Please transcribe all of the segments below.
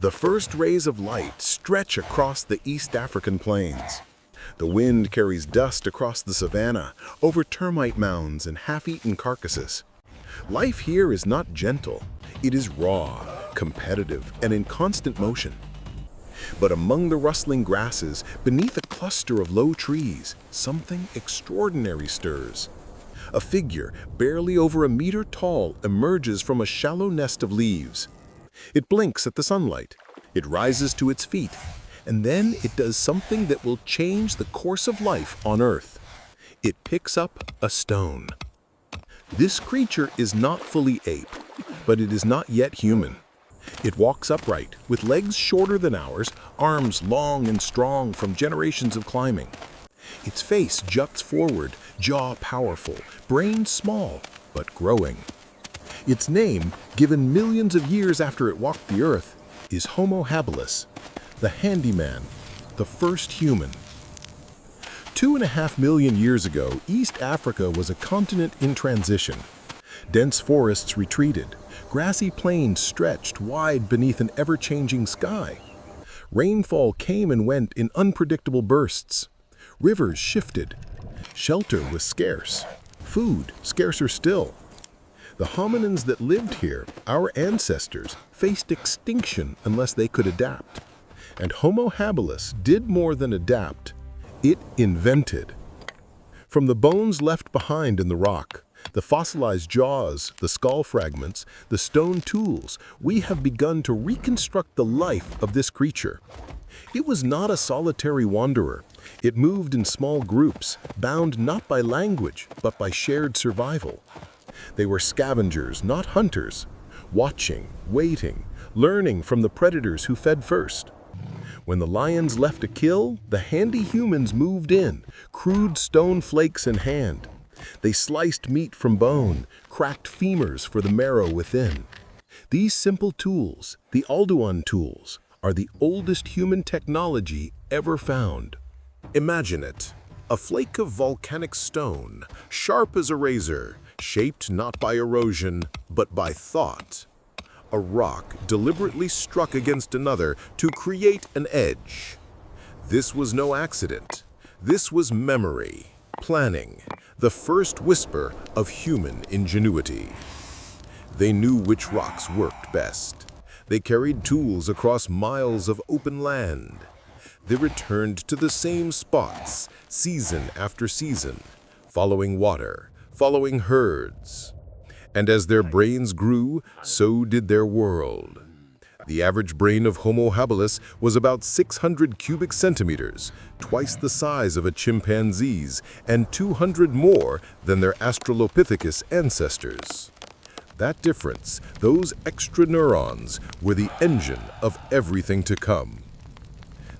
The first rays of light stretch across the East African plains. The wind carries dust across the savanna, over termite mounds and half-eaten carcasses. Life here is not gentle. It is raw, competitive, and in constant motion. But among the rustling grasses, beneath a cluster of low trees, something extraordinary stirs. A figure, barely over a meter tall, emerges from a shallow nest of leaves. It blinks at the sunlight. It rises to its feet. And then it does something that will change the course of life on Earth. It picks up a stone. This creature is not fully ape, but it is not yet human. It walks upright, with legs shorter than ours, arms long and strong from generations of climbing. Its face juts forward, jaw powerful, brain small, but growing. Its name, given millions of years after it walked the Earth, is Homo habilis, the handyman, the first human. 2.5 million years ago, East Africa was a continent in transition. Dense forests retreated. Grassy plains stretched wide beneath an ever-changing sky. Rainfall came and went in unpredictable bursts. Rivers shifted. Shelter was scarce. Food scarcer still. The hominins that lived here, our ancestors, faced extinction unless they could adapt. And Homo habilis did more than adapt. It invented. From the bones left behind in the rock, the fossilized jaws, the skull fragments, the stone tools, we have begun to reconstruct the life of this creature. It was not a solitary wanderer. It moved in small groups, bound not by language, but by shared survival. They were scavengers, not hunters, watching, waiting, learning from the predators who fed first. When the lions left a kill, the handy humans moved in, crude stone flakes in hand. They sliced meat from bone, cracked femurs for the marrow within. These simple tools, the Alduan tools, are the oldest human technology ever found. Imagine it, a flake of volcanic stone, sharp as a razor, shaped not by erosion, but by thought. A rock deliberately struck against another to create an edge. This was no accident. This was memory, planning, the first whisper of human ingenuity. They knew which rocks worked best. They carried tools across miles of open land. They returned to the same spots, season after season, following water, following herds. And as their brains grew, so did their world. The average brain of Homo habilis was about 600 cubic centimeters, twice the size of a chimpanzee's, and 200 more than their Australopithecus ancestors. That difference, those extra neurons, were the engine of everything to come.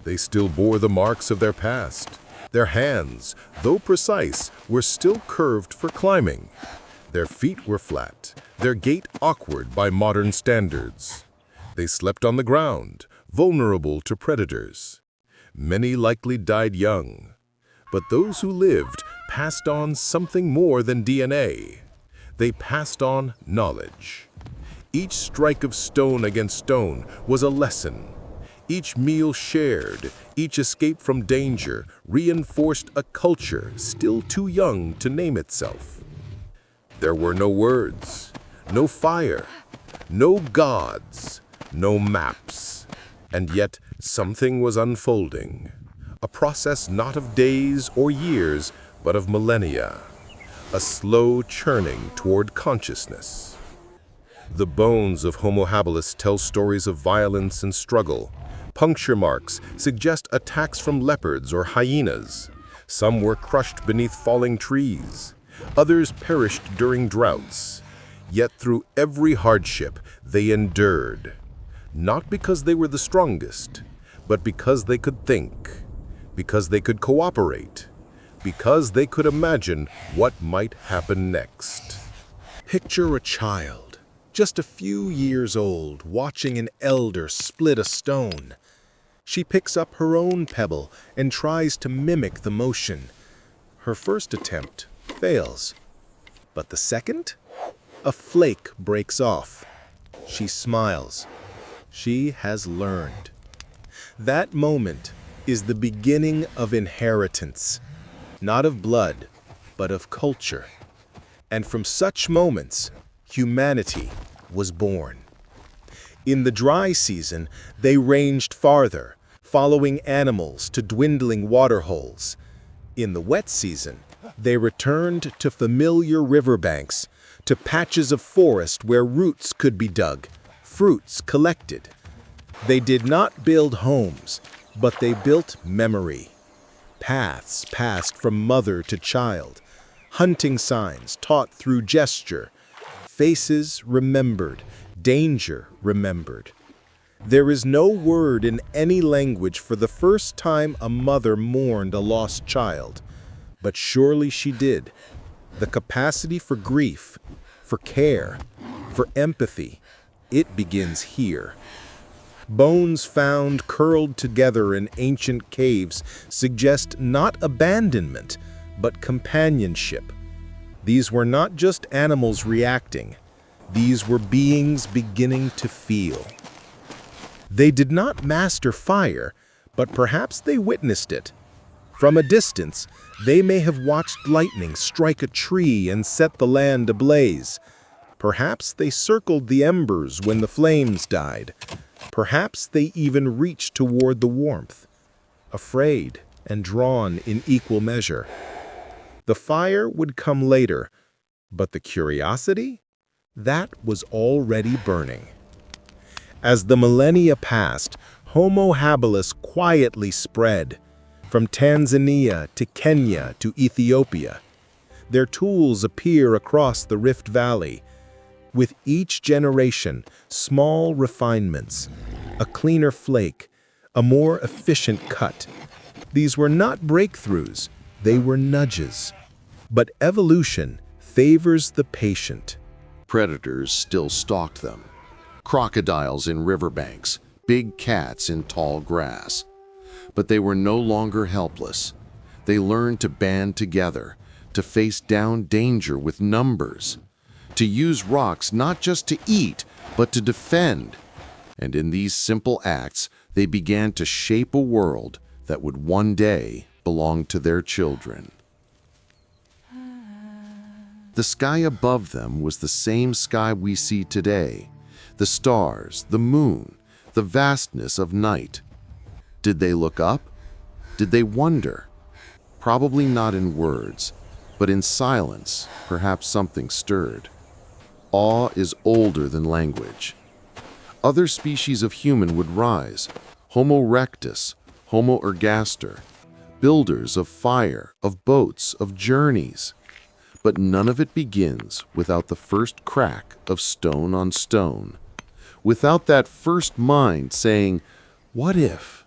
They still bore the marks of their past. Their hands, though precise, were still curved for climbing. Their feet were flat, their gait awkward by modern standards. They slept on the ground, vulnerable to predators. Many likely died young. But those who lived passed on something more than DNA. They passed on knowledge. Each strike of stone against stone was a lesson. Each meal shared, each escape from danger, reinforced a culture still too young to name itself. There were no words, no fire, no gods, no maps. And yet something was unfolding. A process not of days or years, but of millennia. A slow churning toward consciousness. The bones of Homo habilis tell stories of violence and struggle. Puncture marks suggest attacks from leopards or hyenas. Some were crushed beneath falling trees. Others perished during droughts. Yet through every hardship, they endured. Not because they were the strongest, but because they could think, because they could cooperate, because they could imagine what might happen next. Picture a child, just a few years old, watching an elder split a stone. She picks up her own pebble and tries to mimic the motion. Her first attempt fails. But the second? A flake breaks off. She smiles. She has learned. That moment is the beginning of inheritance, not of blood, but of culture. And from such moments, humanity was born. In the dry season, they ranged farther, following animals to dwindling waterholes. In the wet season, they returned to familiar riverbanks, to patches of forest where roots could be dug, fruits collected. They did not build homes, but they built memory. Paths passed from mother to child, hunting signs taught through gesture, faces remembered, danger remembered. There is no word in any language for the first time a mother mourned a lost child, but surely she did. The capacity for grief, for care, for empathy, it begins here. Bones found curled together in ancient caves suggest not abandonment, but companionship. These were not just animals reacting. These were beings beginning to feel. They did not master fire, but perhaps they witnessed it. From a distance, they may have watched lightning strike a tree and set the land ablaze. Perhaps they circled the embers when the flames died. Perhaps they even reached toward the warmth, afraid and drawn in equal measure. The fire would come later, but the curiosity? That was already burning. As the millennia passed, Homo habilis quietly spread, from Tanzania to Kenya to Ethiopia. Their tools appear across the Rift Valley. With each generation, small refinements, a cleaner flake, a more efficient cut. These were not breakthroughs, they were nudges. But evolution favors the patient. Predators still stalked them. Crocodiles in riverbanks, big cats in tall grass. But they were no longer helpless. They learned to band together, to face down danger with numbers, to use rocks not just to eat, but to defend. And in these simple acts, they began to shape a world that would one day belong to their children. The sky above them was the same sky we see today. The stars, the moon, the vastness of night. Did they look up? Did they wonder? Probably not in words, but in silence, perhaps something stirred. Awe is older than language. Other species of human would rise, Homo erectus, Homo ergaster, builders of fire, of boats, of journeys. But none of it begins without the first crack of stone on stone, without that first mind saying, "What if?"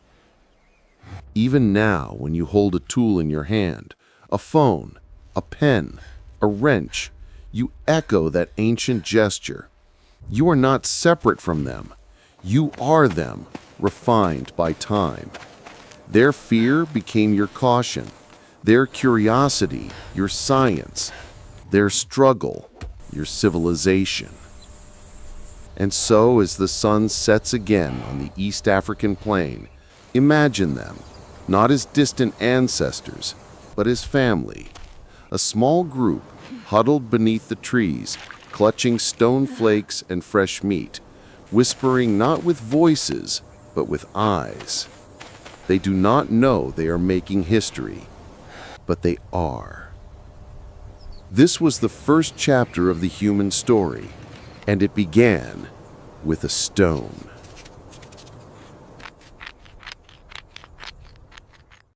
Even now, when you hold a tool in your hand, a phone, a pen, a wrench, you echo that ancient gesture. You are not separate from them. You are them, refined by time. Their fear became your caution, their curiosity, your science, their struggle, your civilization. And so, as the sun sets again on the East African plain, imagine them, not as distant ancestors, but as family. A small group, huddled beneath the trees, clutching stone flakes and fresh meat, whispering not with voices, but with eyes. They do not know they are making history, but they are. This was the first chapter of the human story, and it began with a stone.